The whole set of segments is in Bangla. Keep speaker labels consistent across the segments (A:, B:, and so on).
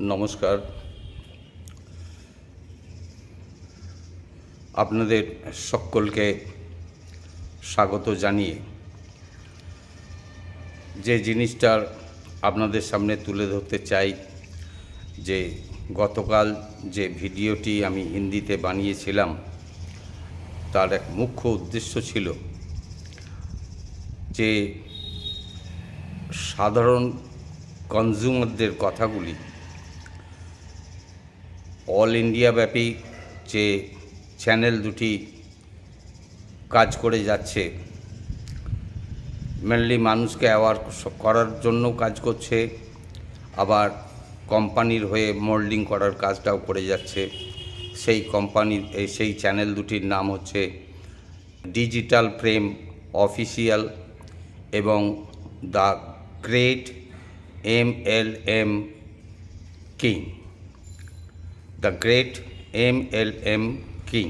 A: নমস্কার। আপনাদের সকলকে স্বাগত জানিয়ে যে জিনিসটার আপনাদের সামনে তুলে ধরতে চাই, যে গতকাল যে ভিডিওটি আমি হিন্দিতে বানিয়েছিলাম তার এক মুখ্য উদ্দেশ্য ছিল যে সাধারণ কনজিউমারদের কথাগুলি অল ইন্ডিয়া ব্যাপী যে চ্যানেল দুটি কাজ করে যাচ্ছে, মেনলি মানুষকে অ্যাওয়ার করার জন্য কাজ করছে, আবার কোম্পানির হয়ে মোল্ডিং করার কাজটাও করে যাচ্ছে। সেই কোম্পানির সেই চ্যানেল দুটির নাম হচ্ছে ডিজিটাল ফ্রেম অফিসিয়াল এবং the great MLM king. The great MLM king,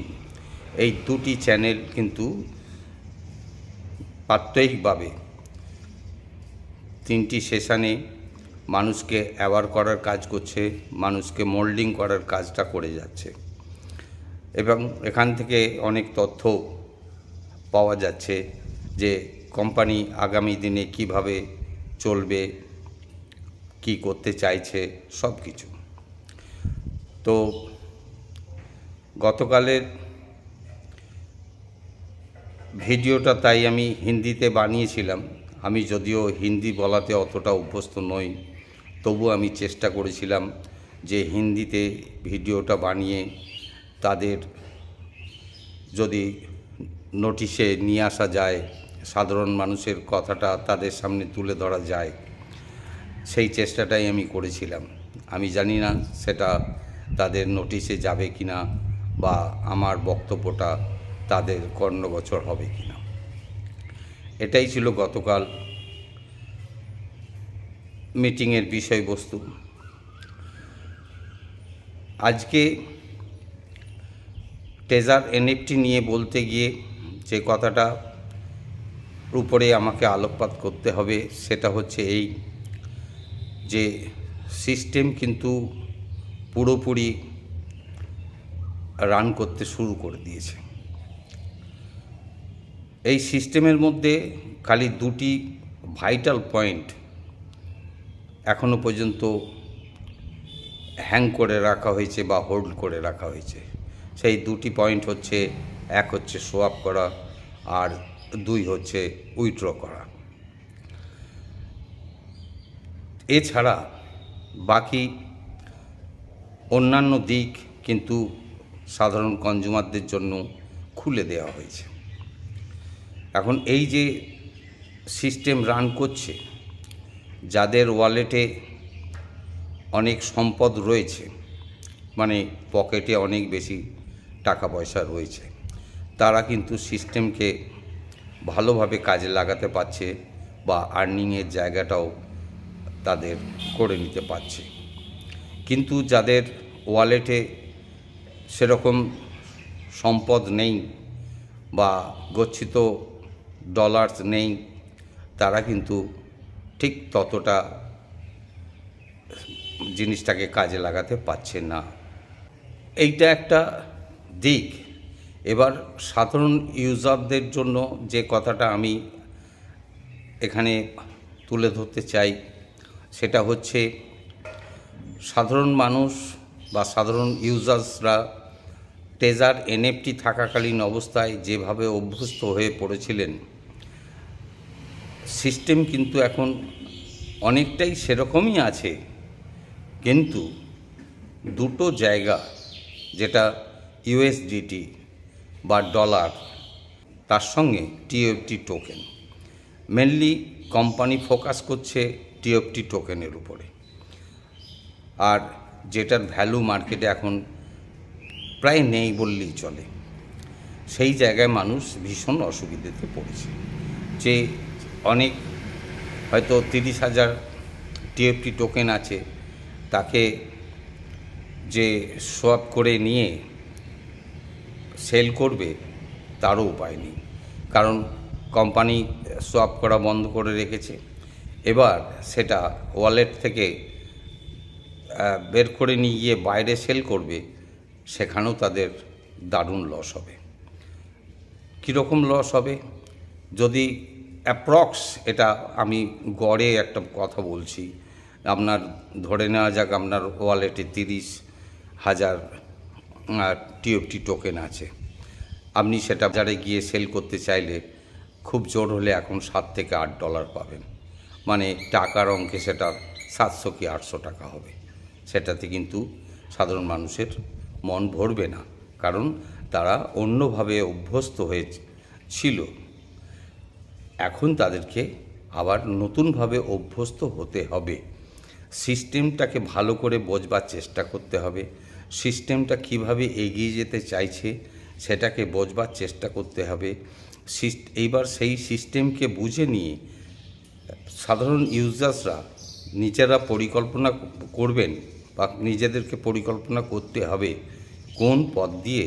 A: এই দুটি চ্যানেল কিন্তু প্রাত্যহিকভাবে 3টি সেশনে মানুষকে অ্যাওয়ার করার কাজ করছে, মানুষকে মোল্ডিং করার কাজটা করে যাচ্ছে এবং এখান থেকে অনেক তথ্য পাওয়া যাচ্ছে যে কোম্পানি আগামী দিনে কিভাবে চলবে, কি করতে চাইছে, সব কিছু। তো গতকালের ভিডিওটা তাই আমি হিন্দিতে বানিয়েছিলাম। আমি যদিও হিন্দি বলাতে অতটা অভ্যস্ত নই, তবু আমি চেষ্টা করেছিলাম যে হিন্দিতে ভিডিওটা বানিয়ে তাদের যদি নোটিশে নিয়ে আসা যায়, সাধারণ মানুষের কথাটা তাদের সামনে তুলে ধরা যায়, সেই চেষ্টাটাই আমি করেছিলাম। আমি জানি না সেটা তাদের নোটিশে যাবে কিনা বা আমার বক্তব্যটা তাদের কর্ণগোচর হবে কিনা। এটাই ছিল গতকাল মিটিংয়ের বিষয়বস্তু। আজকে টেজার NFT নিয়ে বলতে গিয়ে যে কথাটা উপরে আমাকে আলোকপাত করতে হবে সেটা হচ্ছে এই, যে সিস্টেম কিন্তু পুরোপুরি রান করতে শুরু করে দিয়েছে। এই সিস্টেমের মধ্যে খালি দুটি ভাইটাল পয়েন্ট এখনো পর্যন্ত হ্যাং করে রাখা হয়েছে বা হোল্ড করে রাখা হয়েছে। সেই দুটি পয়েন্ট হচ্ছে, এক হচ্ছে সোয়াপ করা আর 2 হচ্ছে উইথড্র করা। এছাড়া বাকি অন্যান্য দিক কিন্তু সাধারণ কনজিউমারদের জন্য খুলে দেওয়া হয়েছে। এখন এই যে সিস্টেম রান করছে, যাদের ওয়ালেটে অনেক সম্পদ রয়েছে, মানে পকেটে অনেক বেশি টাকা পয়সা রয়েছে, তারা কিন্তু সিস্টেমকে ভালোভাবে কাজে লাগাতে পারছে বা আর্নিংয়ের জায়গাটাও তাদের করে নিতে পারছে। কিন্তু যাদের ওয়ালেটে সেরকম সম্পদ নেই বা গচ্ছিত ডলার্স নেই, তারা কিন্তু ঠিক ততটা জিনিসটাকে কাজে লাগাতে পারছে না। এইটা একটা দিক। এবার সাধারণ ইউজারদের জন্য যে কথাটা আমি এখানে তুলে ধরতে চাই সেটা হচ্ছে, সাধারণ মানুষ বা সাধারণ ইউজার্সরা টেজার NFT থাকাকালীন অবস্থায় যেভাবে অভ্যস্ত হয়ে পড়েছিলেন, সিস্টেম কিন্তু এখন অনেকটাই সেরকমই আছে, কিন্তু দুটো জায়গা, যেটা USDT বা ডলার, তার সঙ্গে TFT token, mainly company focus করছে TFT টোকেনের উপরে, আর যেটার ভ্যালু মার্কেটে এখন প্রায় নেই বললেই চলে। সেই জায়গায় মানুষ ভীষণ অসুবিধাতে পড়েছে, যে অনেক হয়তো 30,000 TFT টোকেন আছে, তাকে যে সোয়াপ করে নিয়ে সেল করবে তারও উপায় নেই, কারণ কোম্পানি সোয়াপ করা বন্ধ করে রেখেছে। এবার সেটা ওয়ালেট থেকে বের করে নিয়ে গিয়ে বাইরে সেল করবে, সেখানেও তাদের দারুণ লস হবে। কীরকম লস হবে? যদি অ্যাপ্রক্স, এটা আমি গড়ে একটা কথা বলছি, আপনার ধরে নেওয়া যাক আপনার ওয়ালেটে 30,000 টিএফটি টোকেন আছে, আপনি সেটা বাজারে গিয়ে সেল করতে চাইলে খুব জোর হলে এখন $7 থেকে $8 পাবেন, মানে টাকার অঙ্কে সেটা 700 কি 800 টাকা হবে। সেটাতে কিন্তু সাধারণ মানুষের মন ভরবে না, কারণ তারা অন্যভাবে অভ্যস্ত হয়েছিল। এখন তাদেরকে আবার নতুনভাবে অভ্যস্ত হতে হবে। সিস্টেমটাকে ভালো করে বোঝবার চেষ্টা করতে হবে। সিস্টেমটা কিভাবে এগিয়ে যেতে চাইছে সেটাকে বোঝবার চেষ্টা করতে হবে। এইবার সেই সিস্টেমকে বুঝে নিয়ে সাধারণ ইউজার্সরা নিজেরা পরিকল্পনা করবেন, বা নিজেদেরকে পরিকল্পনা করতে হবে কোন পথ দিয়ে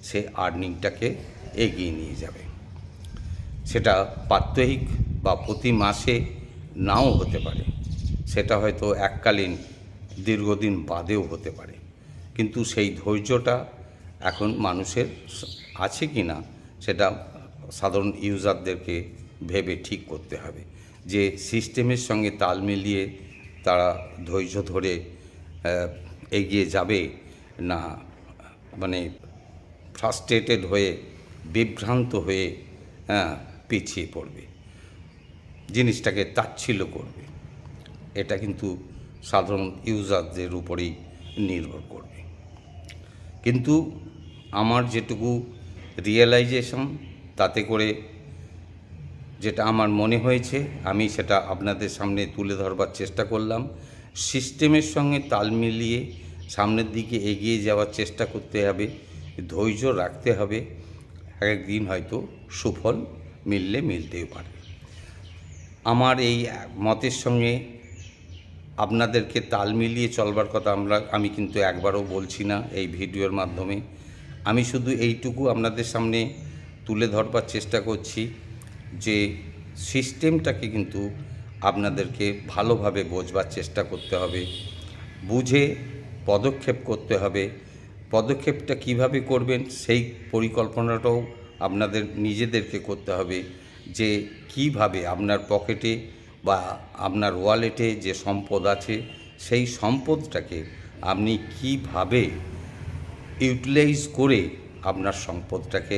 A: সে আর্নিংটাকে এগিয়ে নিয়ে যাবে। সেটা প্রাত্যহিক বা প্রতি মাসে নাও হতে পারে, সেটা হয়তো এককালীন দীর্ঘদিন বাদেও হতে পারে, কিন্তু সেই ধৈর্যটা এখন মানুষের আছে কি না সেটা সাধারণ ইউজারদেরকে ভেবে ঠিক করতে হবে, যে সিস্টেমের সঙ্গে তাল মিলিয়ে তারা ধৈর্য ধরে এগিয়ে যাবে না, মানে ফ্রাস্ট্রেটেড হয়ে বিভ্রান্ত হয়ে পিছিয়ে পড়বে, জিনিসটাকে তাচ্ছিল্য করবে। এটা কিন্তু সাধারণ ইউজারদের উপরেই নির্ভর করবে। কিন্তু আমার যেটুকু রিয়েলাইজেশন, তাতে করে যেটা আমার মনে হয়েছে আমি সেটা আপনাদের সামনে তুলে ধরবার চেষ্টা করলাম। সিস্টেমের সঙ্গে তাল মিলিয়ে সামনের দিকে এগিয়ে যাওয়ার চেষ্টা করতে হবে, ধৈর্য রাখতে হবে। একদিন হয়তো সুফল মিলতেও পারে। আমার এই মতের সঙ্গে আপনাদেরকে তাল মিলিয়ে চলবার কথা আমি কিন্তু একবারও বলছি না এই ভিডিওর মাধ্যমে। আমি শুধু এইটুকু আপনাদের সামনে তুলে ধরবার চেষ্টা করছি যে সিস্টেমটাকে কিন্তু আপনাদেরকে ভালোভাবে বোঝবার চেষ্টা করতে হবে, বুঝে পদক্ষেপ করতে হবে। পদক্ষেপটা কিভাবে করবেন সেই পরিকল্পনাটাও আপনাদের নিজেদেরকে করতে হবে, যে কিভাবে আপনার পকেটে বা আপনার ওয়ালেটে যে সম্পদ আছে সেই সম্পদটাকে আপনি কিভাবে ইউটিলাইজ করে আপনার সম্পদটাকে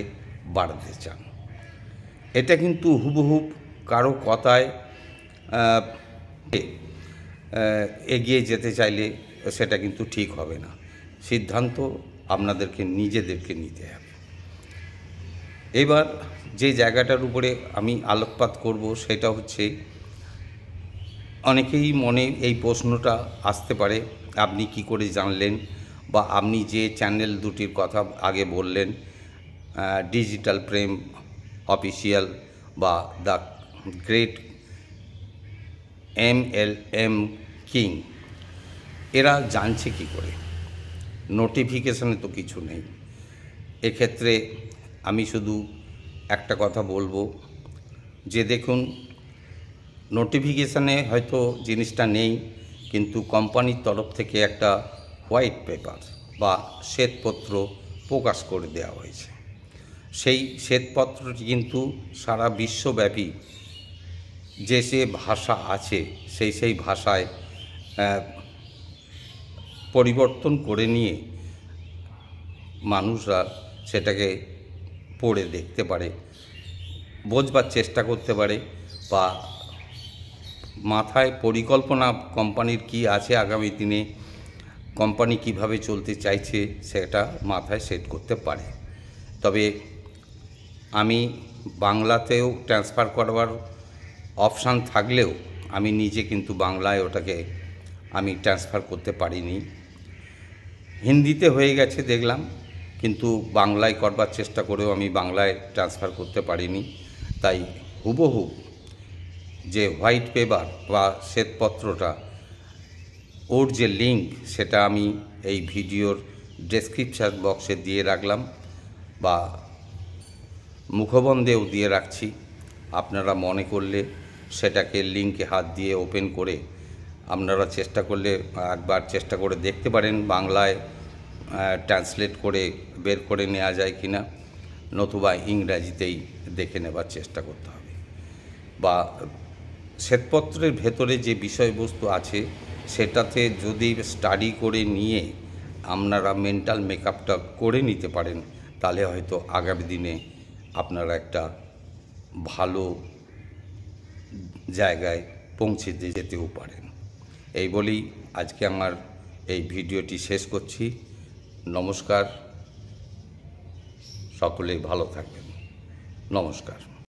A: বাড়াতে চান। এটা কিন্তু হুবহুব কারো কথায় এগিয়ে যেতে চাইলে সেটা কিন্তু ঠিক হবে না। সিদ্ধান্ত আপনাদেরকে নিজেদেরকে নিতে হবে। এবার যে জায়গাটার উপরে আমি আলোকপাত করব সেটা হচ্ছে, অনেকেই মনে এই প্রশ্নটা আসতে পারে, আপনি কি করে জানলেন, বা আপনি যে চ্যানেল দুটির কথা আগে বললেন, ডিজিটাল প্রেম অফিসিয়াল বা দ্য গ্রেট MLM কিং, এরা জানছে কি করে? নোটিফিকেশানে তো কিছু নেই। এক্ষেত্রে আমি শুধু একটা কথা বলবো, যে দেখুন, নোটিফিকেশানে হয়তো জিনিসটা নেই, কিন্তু কোম্পানির তরফ থেকে একটা হোয়াইট পেপার বা শ্বেতপত্র প্রকাশ করে দেওয়া হয়েছে। সেই শ্বেতপত্রটি কিন্তু সারা বিশ্বব্যাপী যে ভাষা আছে সেই ভাষায় পরিবর্তন করে নিয়ে মানুষরা সেটাকে পড়ে দেখতে পারে, বোঝবার চেষ্টা করতে পারে, বা মাথায় পরিকল্পনা কোম্পানির কি আছে, আগামী দিনে কোম্পানি কিভাবে চলতে চাইছে সেটা মাথায় সেট করতে পারে। তবে আমি বাংলাতেও ট্রান্সফার করবার অপশান থাকলেও আমি নিজে কিন্তু বাংলায় ওটাকে আমি ট্রান্সফার করতে পারিনি। হিন্দিতে হয়ে গেছে দেখলাম, কিন্তু বাংলায় করবার চেষ্টা করেও আমি বাংলায় ট্রান্সফার করতে পারিনি। তাই হুবহু যে হোয়াইট পেপার বা শ্বেতপত্রটা, ওর যে লিঙ্ক সেটা আমি এই ভিডিওর ডেসক্রিপশন বক্সে দিয়ে রাখলাম, বা মুখবন্ধেও দিয়ে রাখছি। আপনারা মনে করলে সেটাকে লিঙ্কে হাত দিয়ে ওপেন করে আপনারা চেষ্টা করলে একবার চেষ্টা করে দেখতে পারেন বাংলায় ট্রান্সলেট করে বের করে নেওয়া যায় কি না, নতুবা ইংরাজিতেই দেখে নেবার চেষ্টা করতে হবে। বা শ্বেতপত্রের ভেতরে যে বিষয়বস্তু আছে সেটাতে যদি স্টাডি করে নিয়ে আপনারা মেন্টাল মেকআপটা করে নিতে পারেন, তাহলে হয়তো আগামী দিনে আপনারা একটা ভালো জায়গায় পৌঁছে যেতেও পারেন। এই বলেই আজকে আমার এই ভিডিওটি শেষ করছি। নমস্কার, সকলেই ভালো থাকবেন। নমস্কার।